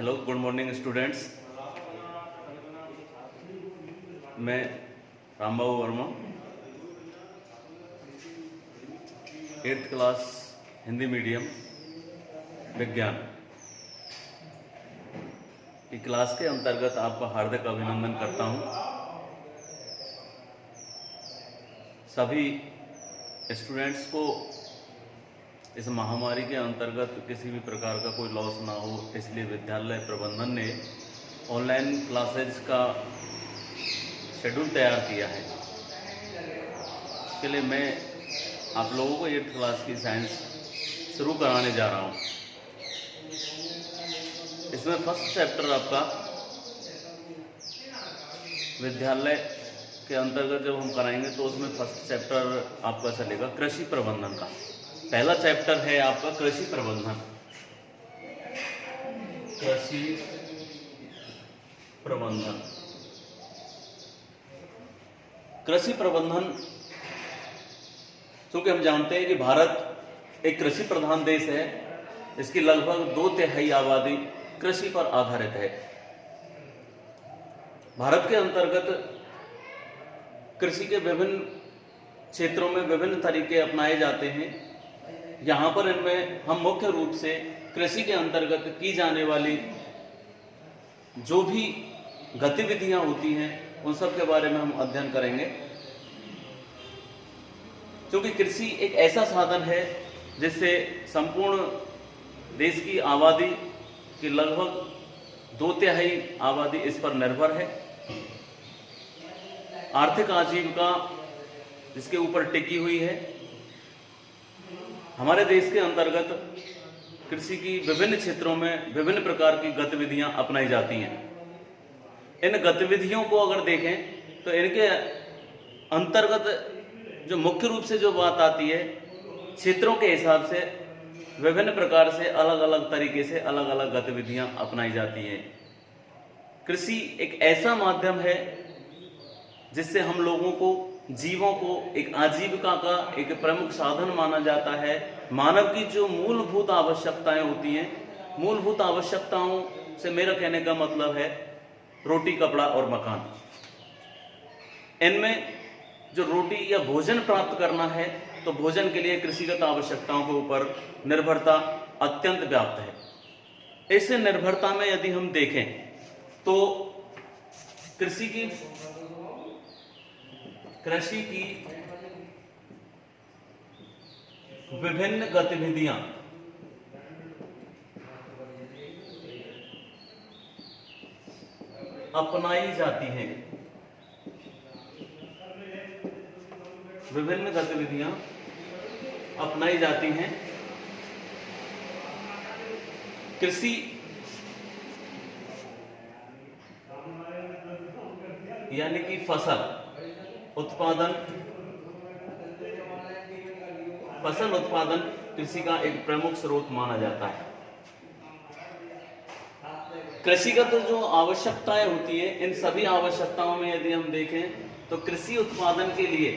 Hello, good morning students. मैं Rambabu Verma, 8th class Hindi medium विज्ञान की क्लास के अंतर्गत आपका हार्दिक अभिनंदन करता हूं। सभी स्टूडेंट्स को इस महामारी के अंतर्गत किसी भी प्रकार का कोई लॉस ना हो, इसलिए विद्यालय प्रबंधन ने ऑनलाइन क्लासेज का शेड्यूल तैयार किया है। इसके लिए मैं आप लोगों को 8th क्लास की साइंस शुरू कराने जा रहा हूँ। इसमें फर्स्ट चैप्टर आपका विद्यालय के अंतर्गत जब हम कराएंगे तो उसमें फर्स्ट चैप्टर आपका चलेगा कृषि प्रबंधन का। पहला चैप्टर है आपका कृषि प्रबंधन। कृषि प्रबंधन कृषि प्रबंधन क्योंकि हम जानते हैं कि भारत एक कृषि प्रधान देश है। इसकी लगभग 2/3 आबादी कृषि पर आधारित है। भारत के अंतर्गत कृषि के विभिन्न क्षेत्रों में विभिन्न तरीके अपनाए जाते हैं। यहाँ पर इनमें हम मुख्य रूप से कृषि के अंतर्गत की जाने वाली जो भी गतिविधियां होती हैं उन सब के बारे में हम अध्ययन करेंगे। क्योंकि कृषि एक ऐसा साधन है जिससे संपूर्ण देश की आबादी की लगभग 2/3 आबादी इस पर निर्भर है। आर्थिक आजीविका जिसके ऊपर टिकी हुई है। हमारे देश के अंतर्गत कृषि की विभिन्न क्षेत्रों में विभिन्न प्रकार की गतिविधियां अपनाई जाती हैं। इन गतिविधियों को अगर देखें तो इनके अंतर्गत जो मुख्य रूप से जो बात आती है, क्षेत्रों के हिसाब से विभिन्न प्रकार से अलग अलग तरीके से अलग अलग गतिविधियां अपनाई जाती हैं। कृषि एक ऐसा माध्यम है जिससे हम लोगों को, जीवों को एक आजीविका का एक प्रमुख साधन माना जाता है। मानव की जो मूलभूत आवश्यकताएं होती हैं, मूलभूत आवश्यकताओं से मेरा कहने का मतलब है रोटी, कपड़ा और मकान। इनमें जो रोटी या भोजन प्राप्त करना है तो भोजन के लिए कृषिगत आवश्यकताओं के ऊपर निर्भरता अत्यंत व्याप्त है। इस निर्भरता में यदि हम देखें तो कृषि की विभिन्न गतिविधियां अपनाई जाती हैं। विभिन्न गतिविधियां अपनाई जाती हैं। कृषि यानी कि फसल उत्पादन कृषि का एक प्रमुख स्रोत माना जाता है। कृषिगत जो आवश्यकताएं होती है, इन सभी आवश्यकताओं में यदि हम देखें तो कृषि उत्पादन के लिए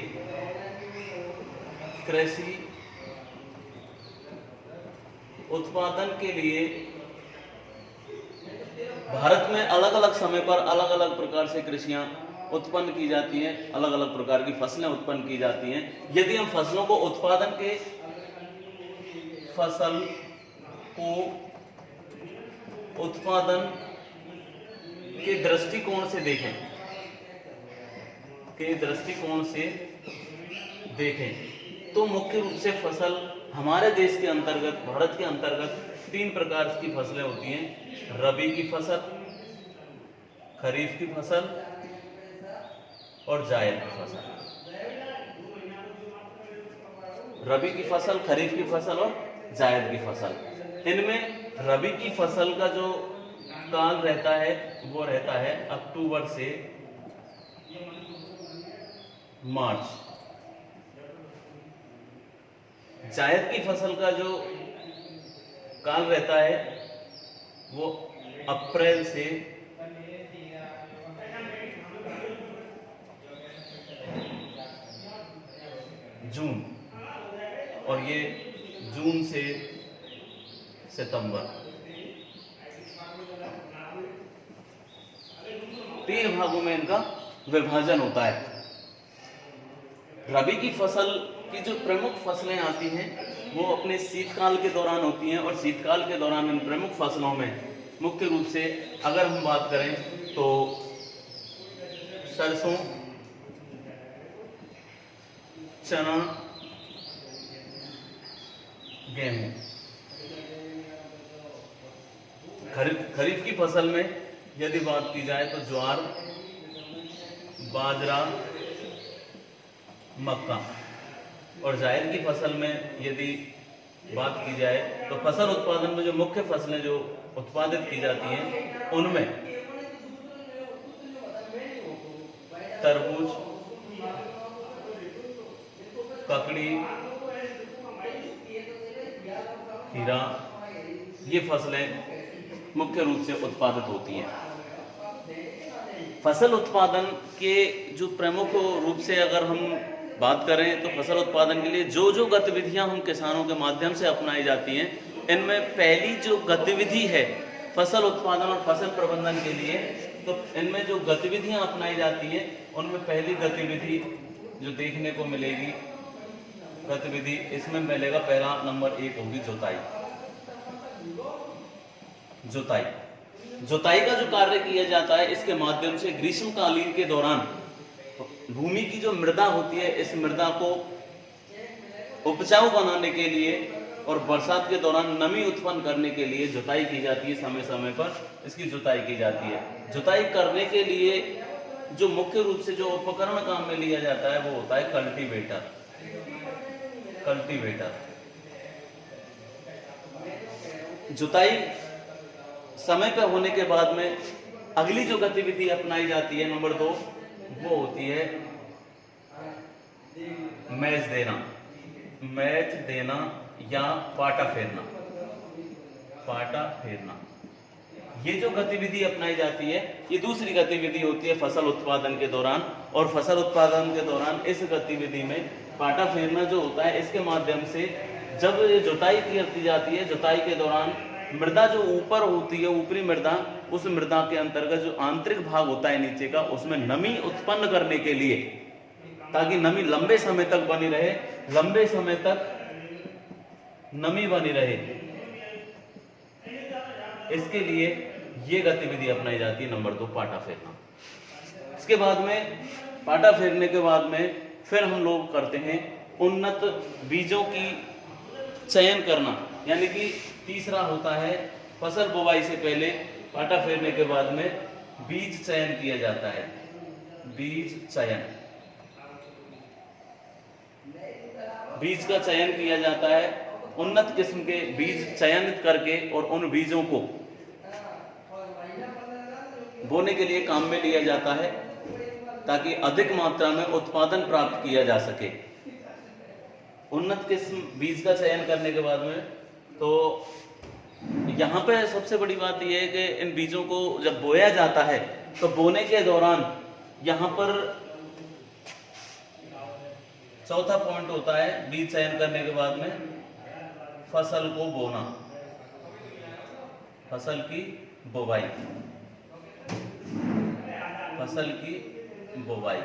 भारत में अलग अलग समय पर अलग अलग प्रकार से कृषियां उत्पन्न की जाती हैं, अलग अलग प्रकार की फसलें उत्पन्न की जाती हैं। यदि हम फसल को उत्पादन के दृष्टिकोण से देखें तो मुख्य रूप से फसल हमारे देश के अंतर्गत, भारत के अंतर्गत 3 प्रकार की फसलें होती हैं। रबी की फसल, खरीफ की फसल और जायद की फसल। रबी की फसल, खरीफ की फसल और जायद की फसल। इनमें रबी की फसल का जो काल रहता है वो रहता है अक्टूबर से मार्च। जायद की फसल का जो काल रहता है वो अप्रैल से जून, और ये जून से सितंबर। 3 भागों में इनका विभाजन होता है। रबी की फसल की जो प्रमुख फसलें आती हैं वो अपने शीतकाल के दौरान होती हैं, और शीतकाल के दौरान इन प्रमुख फसलों में मुख्य रूप से अगर हम बात करें तो सरसों, चना, गेहूं। खरीफ की फसल में यदि बात की जाए तो ज्वार, बाजरा, मक्का। और जायद की फसल में यदि बात की जाए तो फसल उत्पादन में जो मुख्य फसलें जो उत्पादित की जाती हैं उनमें तरबूज, ककड़ी, खीरा, ये फसलें मुख्य रूप से उत्पादित होती हैं। फसल उत्पादन के जो प्रमुख रूप से अगर हम बात करें तो फसल उत्पादन के लिए जो जो गतिविधियां हम किसानों के माध्यम से अपनाई जाती हैं, इनमें पहली जो गतिविधि है फसल उत्पादन और फसल प्रबंधन के लिए, तो इनमें जो गतिविधियां अपनाई जाती हैं उनमें पहली गतिविधि जो देखने को मिलेगी गतिविधि, इसमें मिलेगा पहला नंबर 1 होगी जुताई। जुताई का जो कार्य किया जाता है, इसके माध्यम से ग्रीष्मकालीन के दौरान भूमि की जो मृदा होती है, इस मृदा को उपजाऊ बनाने के लिए और बरसात के दौरान नमी उत्पन्न करने के लिए जुताई की जाती है। समय समय पर इसकी जुताई की जाती है। जुताई करने के लिए जो मुख्य रूप से जो उपकरण काम में लिया जाता है वो होता है कल्टीवेटर। जुताई समय पर होने के बाद में अगली जो गतिविधि अपनाई जाती है नंबर 2, वो होती है मैच देना या पाटा फेरना। ये जो गतिविधि अपनाई जाती है ये दूसरी गतिविधि होती है फसल उत्पादन के दौरान। और फसल उत्पादन के दौरान इस गतिविधि में पाटा फेरना जो होता है, इसके माध्यम से जब जुताई की जाती है, जुताई के दौरान मृदा जो ऊपर होती है, ऊपरी मृदा, उस मृदा के अंतर्गत जो आंतरिक भाग होता है नीचे का, उसमें नमी उत्पन्न करने के लिए, ताकि नमी लंबे समय तक बनी रहे, लंबे समय तक नमी बनी रहे, इसके लिए ये गतिविधि अपनाई जाती है नंबर 2 पाटा फेरना। इसके बाद में पाटा फेरने के बाद में फिर हम लोग करते हैं उन्नत बीजों की चयन करना, यानी कि तीसरा होता है फसल बुवाई से पहले पाटा फेरने के बाद में बीज चयन किया जाता है। बीज का चयन किया जाता है, उन्नत किस्म के बीज चयनित करके और उन बीजों को बोने के लिए काम में लिया जाता है, ताकि अधिक मात्रा में उत्पादन प्राप्त किया जा सके। उन्नत किस्म बीज का चयन करने के बाद में तो यहाँ पे सबसे बड़ी बात यह है कि इन बीजों को जब बोया जाता है तो बोने के दौरान यहाँ पर चौथा पॉइंट होता है बीज चयन करने के बाद में फसल को बोना, फसल की बुवाई।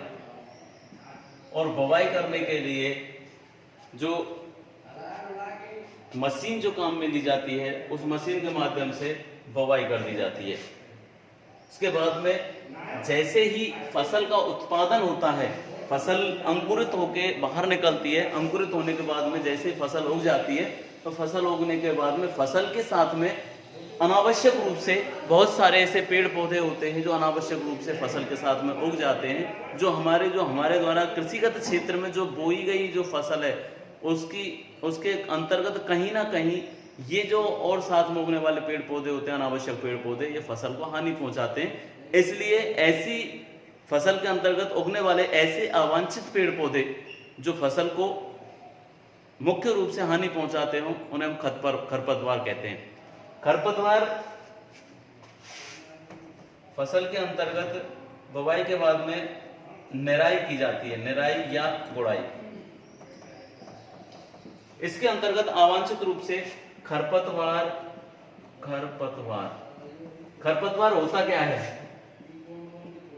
और बुवाई करने के लिए जो मशीन जो काम में ली जाती है, उस मशीन के माध्यम से बुवाई कर दी जाती है। इसके बाद में जैसे ही फसल का उत्पादन होता है, फसल अंकुरित होके बाहर निकलती है, अंकुरित होने के बाद में जैसे फसल उग जाती है, तो फसल उगने के बाद में फसल के साथ में अनावश्यक रूप से बहुत सारे ऐसे पेड़ पौधे होते हैं जो अनावश्यक रूप से फसल के साथ में उग जाते हैं, जो हमारे द्वारा कृषिगत क्षेत्र में जो बोई गई जो फसल है उसके अंतर्गत कहीं ना कहीं ये जो और साथ में उगने वाले पेड़ पौधे होते हैं, अनावश्यक पेड़ पौधे, ये फसल को हानि पहुंचाते हैं। इसलिए ऐसी फसल के अंतर्गत उगने वाले ऐसे अवांछित पेड़ पौधे जो फसल को मुख्य रूप से हानि पहुंचाते हो, उन्हें हम खरपतवार कहते हैं। खरपतवार फसल के अंतर्गत बुवाई के बाद में निराई की जाती है, निराई या गुड़ाई। इसके अंतर्गत अवांछित रूप से खरपतवार होता क्या है?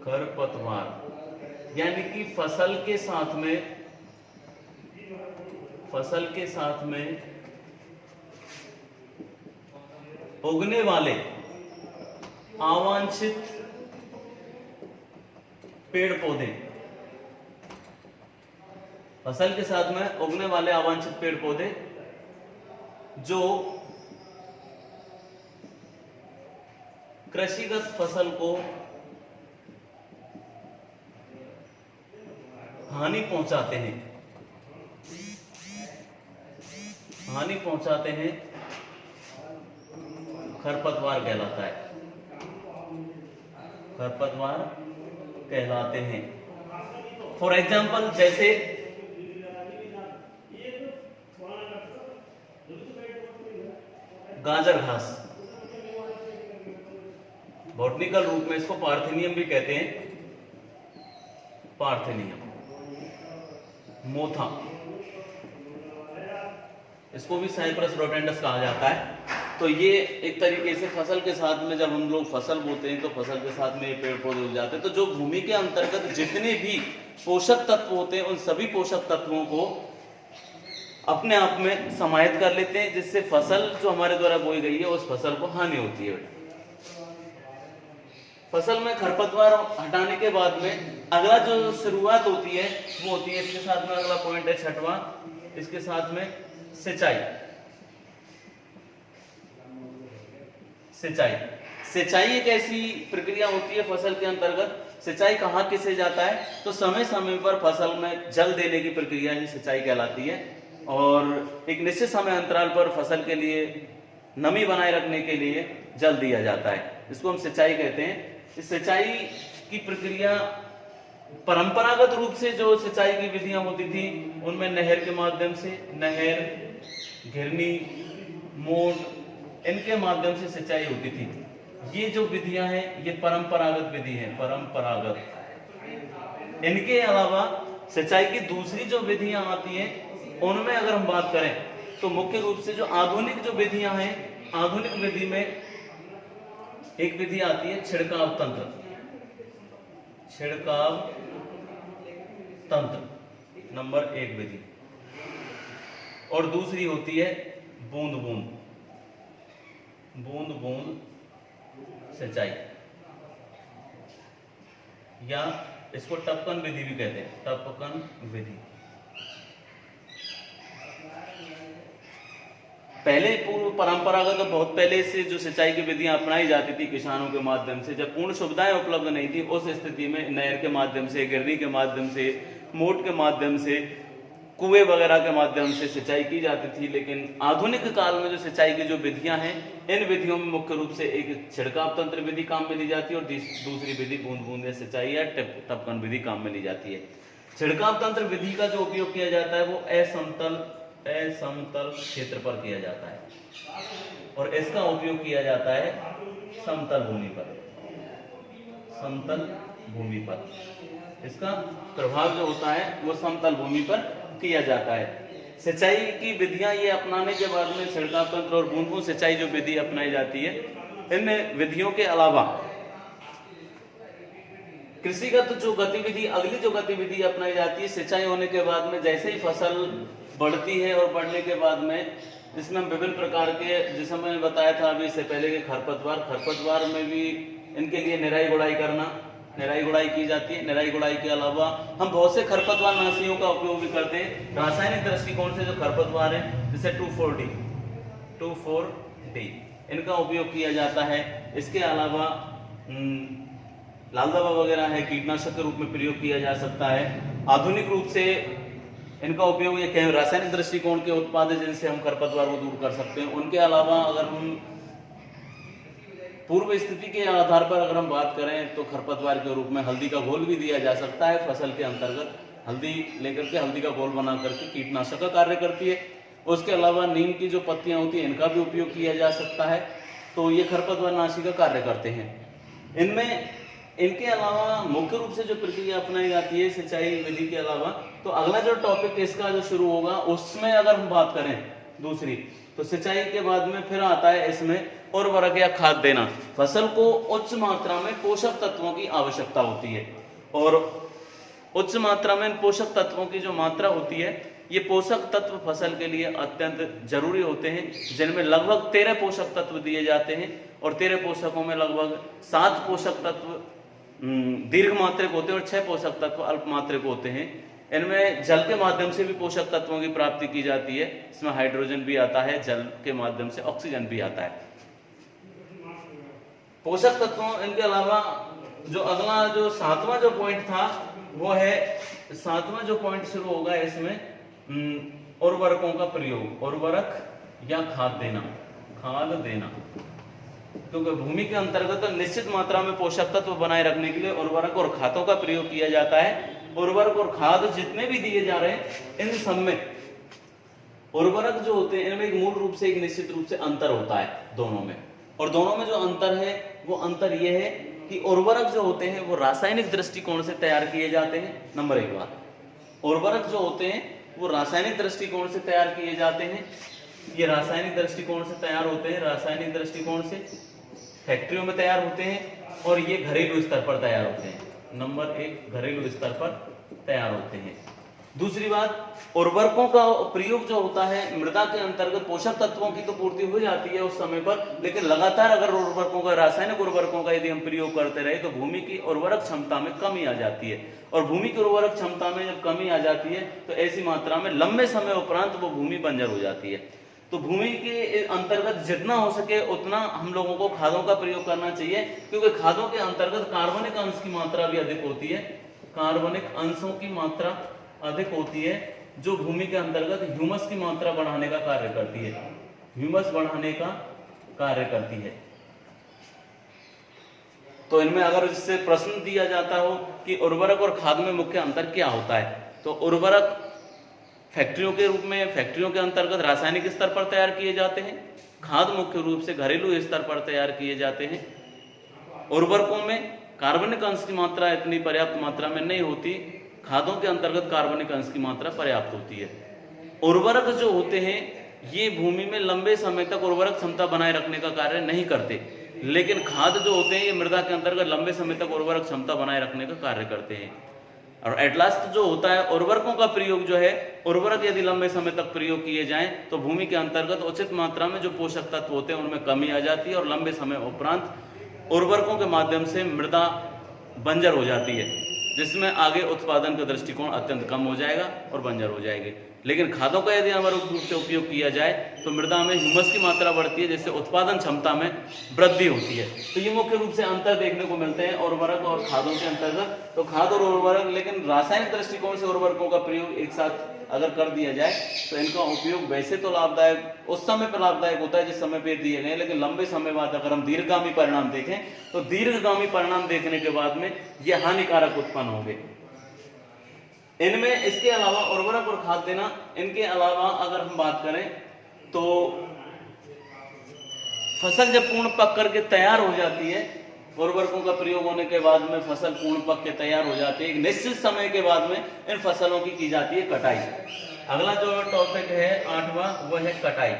खरपतवार यानी कि फसल के साथ में उगने वाले अवांछित पेड़ पौधे, फसल के साथ में उगने वाले अवांछित पेड़ पौधे जो कृषिगत फसल को हानि पहुंचाते हैं, खरपतवार कहलाते हैं। फॉर एग्जाम्पल जैसे गाजर घास, बॉटनिकल रूप में इसको पार्थेनियम भी कहते हैं, मोथा, इसको भी साइप्रस रोटेंडस कहा जाता है। तो ये एक तरीके से फसल के साथ में जब हम लोग फसल बोते हैं तो फसल के साथ में ये पेड़ पौधे उग जाते हैं। तो जो भूमि के अंतर्गत जितने भी पोषक तत्व होते हैं उन सभी पोषक तत्वों को अपने आप में समाहित कर लेते हैं, जिससे फसल जो हमारे द्वारा बोई गई है उस फसल को हानि होती है। फसल में खरपतवार हटाने के बाद में अगला जो शुरुआत होती है वो होती है, इसके साथ में अगला पॉइंट है छठवां, इसके साथ में सिंचाई एक ऐसी प्रक्रिया होती है फसल के अंतर्गत। सिंचाई कहाँ किसे जाता है, तो समय समय पर फसल में जल देने की प्रक्रिया ही सिंचाई कहलाती है, और एक निश्चित समय अंतराल पर फसल के लिए नमी बनाए रखने के लिए जल दिया जाता है, इसको हम सिंचाई कहते हैं। इस सिंचाई की प्रक्रिया परंपरागत रूप से जो सिंचाई की विधियां होती थी उनमें नहर के माध्यम से, नहर, घिरनी, मोट, इनके माध्यम से सिंचाई होती थी। ये जो विधियां हैं ये परंपरागत विधि है, इनके अलावा सिंचाई की दूसरी जो विधियां आती हैं उनमें अगर हम बात करें तो मुख्य रूप से जो आधुनिक जो विधियां हैं, आधुनिक विधि में एक विधि आती है छिड़काव तंत्र, नंबर 1 विधि, और दूसरी होती है बूंद बूंद सिंचाई, या इसको टपकन विधि भी कहते हैं, टपकन विधि। पहले पूर्व परंपरागत तो बहुत पहले से जो सिंचाई की विधियां अपनाई जाती थी किसानों के माध्यम से, जब पूर्ण सुविधाएं उपलब्ध नहीं थी उस स्थिति में नहर के माध्यम से, गिरनी के माध्यम से, मोट के माध्यम से, कुएं वगैरह के माध्यम से सिंचाई की जाती थी। लेकिन आधुनिक काल में जो सिंचाई की जो विधियां हैं, इन विधियों में मुख्य रूप से एक छिड़काव तंत्र विधि काम में ली जाती है और दूसरी विधि बूंद बूंद सिंचाई या टपकन विधि काम में ली जाती है। छिड़काव तंत्र विधि का जो उपयोग किया जाता है वो असमतल क्षेत्र पर किया जाता है, और इसका उपयोग किया जाता है समतल भूमि पर। इसका प्रभाव जो होता है वो समतल भूमि पर किया जाता है। सिंचाई की विधियां ये अपनाने के बाद में छिड़काव तंत्र और बूंद बूंद सिंचाई जो विधि अपनाई जाती है, इन विधियों के अलावा कृषिगत जो गतिविधि, अगली जो गतिविधि अपनाई जाती है सिंचाई होने के बाद में, जैसे ही फसल बढ़ती है और बढ़ने के बाद में इसमें हम विभिन्न प्रकार के, जैसे मैंने बताया था अभी इससे पहले के खरपतवार में भी इनके लिए निराई गुड़ाई की जाती है। निराई गुड़ाई के अलावा हम बहुत से खरपतवार नाशियों का उपयोग भी करते हैं। रासायनिक दृष्टिकोण से जो खरपतवार है जैसे 2,4-D, इनका उपयोग किया जाता है। इसके अलावा लाल दवा वगैरह है, कीटनाशक के रूप में प्रयोग किया जा सकता है। आधुनिक रूप से इनका उपयोग ये कहें रासायनिक दृष्टिकोण के उत्पाद है जिनसे हम खरपतवार को दूर कर सकते हैं। उनके अलावा अगर हम पूर्व स्थिति के आधार पर अगर हम बात करें तो खरपतवार के रूप में हल्दी का घोल भी दिया जा सकता है। फसल के अंतर्गत हल्दी लेकर के हल्दी का घोल बना करके कीटनाशक का कार्य करती है। उसके अलावा नीम की जो पत्तियां होती हैं इनका भी उपयोग किया जा सकता है। तो ये खरपतवार नाशी का कार्य करते हैं। इनके अलावा मुख्य रूप से जो प्रक्रिया अपनाई जाती है सिंचाई विधि के अलावा, तो अगला जो टॉपिक इसका जो शुरू होगा उसमें अगर हम बात करें दूसरी, तो सिंचाई के बाद में फिर आता है इसमें उर्वरक या खाद देना। फसल को उच्च मात्रा में पोषक तत्वों की आवश्यकता होती है और उच्च मात्रा में पोषक तत्वों की जो मात्रा होती है, ये पोषक तत्व फसल के लिए अत्यंत जरूरी होते हैं, जिनमें लगभग 13 पोषक तत्व दिए जाते हैं और 13 पोषकों में लगभग 7 पोषक तत्व दीर्घ मात्रिक होते हैं और 6 पोषक तत्व अल्प मात्रिक होते हैं। इनमें जल के माध्यम से भी पोषक तत्वों की प्राप्ति की जाती है, इसमें हाइड्रोजन भी आता है, जल के माध्यम से ऑक्सीजन भी आता है। पोषक तत्वों इनके अलावा जो अगला जो 7वां जो पॉइंट था वो है, 7वां जो पॉइंट शुरू होगा इसमें उर्वरकों का प्रयोग, उर्वरक या खाद देना, क्योंकि भूमि के अंतर्गत निश्चित मात्रा में पोषक तत्व बनाए रखने के लिए उर्वरक और खादों का प्रयोग किया जाता है। उर्वरक और खाद जितने भी दिए जा रहे हैं इन सब में उर्वरक जो होते हैं इनमें एक मूल रूप से एक निश्चित रूप से अंतर होता है दोनों में, और दोनों में जो अंतर है वो अंतर ये है कि उर्वरक जो होते हैं वो रासायनिक दृष्टिकोण से तैयार किए जाते हैं। नंबर 1 बात, उर्वरक जो होते हैं वो रासायनिक दृष्टिकोण से तैयार किए जाते हैं। ये रासायनिक दृष्टिकोण से तैयार होते हैं, रासायनिक दृष्टिकोण से फैक्ट्रियों में तैयार होते हैं और ये घरेलू स्तर पर तैयार होते हैं। नंबर 1, घरेलू स्तर पर तैयार होते हैं। दूसरी बात, उर्वरकों का प्रयोग जो होता है मृदा के अंतर्गत पोषक तत्वों की तो पूर्ति हो जाती है उस समय पर, लेकिन लगातार अगर उर्वरकों का, रासायनिक उर्वरकों का यदि हम प्रयोग करते रहे तो भूमि की उर्वरक क्षमता में कमी आ जाती है, और भूमि की उर्वरक क्षमता में जब कमी आ जाती है तो ऐसी मात्रा में लंबे समय उपरांत वो भूमि बंजर हो जाती है। तो भूमि के अंतर्गत जितना हो सके उतना हम लोगों को खादों का प्रयोग करना चाहिए, क्योंकि खादों के अंतर्गत कार्बनिक अंश की मात्रा भी अधिक होती है, कार्बनिक अंशों की मात्रा अधिक होती है, जो भूमि के अंतर्गत ह्यूमस की मात्रा बढ़ाने का कार्य करती है, ह्यूमस बढ़ाने का कार्य करती है। तो इनमें अगर इससे प्रश्न दिया जाता हो कि उर्वरक और खाद में मुख्य अंतर क्या होता है, तो उर्वरक फैक्ट्रियों के रूप में, फैक्ट्रियों के अंतर्गत रासायनिक स्तर पर तैयार किए जाते हैं, खाद मुख्य रूप से घरेलू स्तर पर तैयार किए जाते हैं। उर्वरकों में कार्बनिक अंश की मात्रा इतनी पर्याप्त मात्रा में नहीं होती, खादों के अंतर्गत कार्बनिक अंश की मात्रा पर्याप्त होती है। उर्वरक जो होते हैं ये भूमि में लंबे समय तक उर्वरक क्षमता बनाए रखने का कार्य नहीं करते, लेकिन खाद जो होते हैं ये मृदा के अंतर्गत लंबे समय तक उर्वरक क्षमता बनाए रखने का कार्य करते हैं। और एट लास्ट जो होता है उर्वरकों का प्रयोग जो है, उर्वरक यदि लंबे समय तक प्रयोग किए जाएं तो भूमि के अंतर्गत उचित मात्रा में जो पोषक तत्व होते हैं उनमें कमी आ जाती है और लंबे समय उपरांत उर्वरकों के माध्यम से मृदा बंजर हो जाती है, जिसमें आगे उत्पादन का दृष्टिकोण अत्यंत कम हो जाएगा और बंजर हो जाएगी। लेकिन खादों का यदि हमारे रूप से उपयोग किया जाए तो मृदा में ह्यूमस की मात्रा बढ़ती है, जिससे उत्पादन क्षमता में वृद्धि होती है। तो ये मुख्य रूप से अंतर देखने को मिलते हैं उर्वरक और खादों के अंतर्गत। तो खाद और उर्वरक, लेकिन रासायनिक दृष्टिकोण से उर्वरकों का प्रयोग एक साथ अगर कर दिया जाए तो इनका उपयोग वैसे तो लाभदायक उस समय पर लाभदायक होता है जिस समय पे दिए गए, लेकिन लंबे समय बाद अगर हम दीर्घगामी परिणाम देखें तो दीर्घगामी परिणाम देखने के बाद में ये हानिकारक उत्पन्न होंगे। इनमें इसके अलावा उर्वरक और खाद देना, इनके अलावा अगर हम बात करें तो फसल जब पूर्ण पक करके तैयार हो जाती है, उर्वरकों का प्रयोग होने के बाद में फसल पूर्ण पक के तैयार हो जाती है, एक निश्चित समय के बाद में इन फसलों की जाती है कटाई। अगला जो टॉपिक है 8वां वो है कटाई।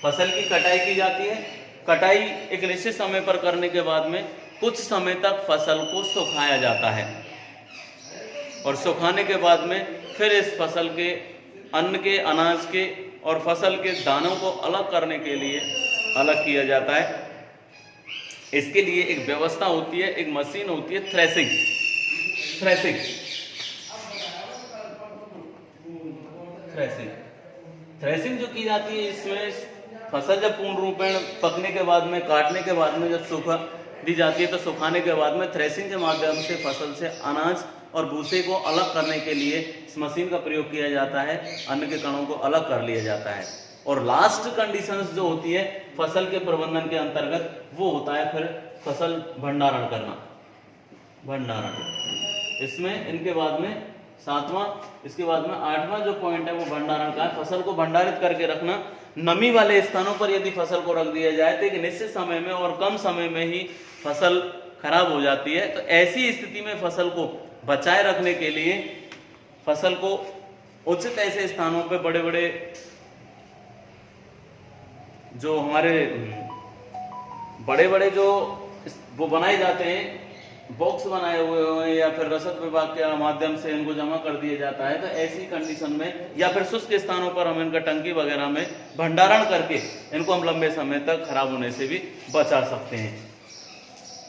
फसल की कटाई की जाती है। कटाई एक निश्चित समय पर करने के बाद में कुछ समय तक फसल को सुखाया जाता है और सुखाने के बाद में फिर इस फसल के अन्न के, अनाज के और फसल के दानों को अलग करने के लिए अलग किया जाता है। इसके लिए एक व्यवस्था होती है, एक मशीन होती है थ्रेसिंग। थ्रेसिंग जो की जाती है, इसमें फसल जब पूर्ण रूपेण पकने के बाद में, काटने के बाद में जब सूखा दी जाती है तो सुखाने के बाद में थ्रेसिंग के माध्यम से फसल से अनाज और भूसे को अलग करने के लिए इस मशीन का प्रयोग किया जाता है, अन्न के कणों को अलग कर लिया जाता है। और लास्ट कंडीशंस जो होती है फसल के प्रबंधन के अंतर्गत वो होता है फिर फसल भंडारण करना, भंडारण। इसमें इनके बाद में 7वां, इसके बाद में 8वां जो पॉइंट है वो भंडारण का है। फसल को भंडारित करके रखना। नमी वाले स्थानों पर यदि फसल को रख दिया जाए तो एक निश्चित समय में और कम समय में ही फसल खराब हो जाती है। तो ऐसी स्थिति में फसल को बचाए रखने के लिए फसल को उचित ऐसे स्थानों पे, बड़े बड़े जो हमारे बड़े बड़े जो वो बनाए जाते हैं, बॉक्स बनाए हुए हैं या फिर रसद विभाग के माध्यम से इनको जमा कर दिया जाता है, तो ऐसी कंडीशन में या फिर शुष्क स्थानों पर हम इनका टंकी वगैरह में भंडारण करके इनको हम लंबे समय तक खराब होने से भी बचा सकते हैं।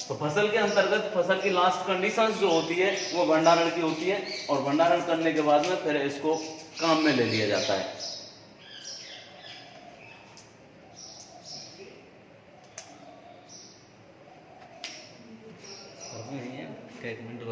तो फसल के अंतर्गत फसल की लास्ट कंडीशंस जो होती है वो भंडारण की होती है, और भंडारण करने के बाद में फिर इसको काम में ले लिया जाता है। एक मिनट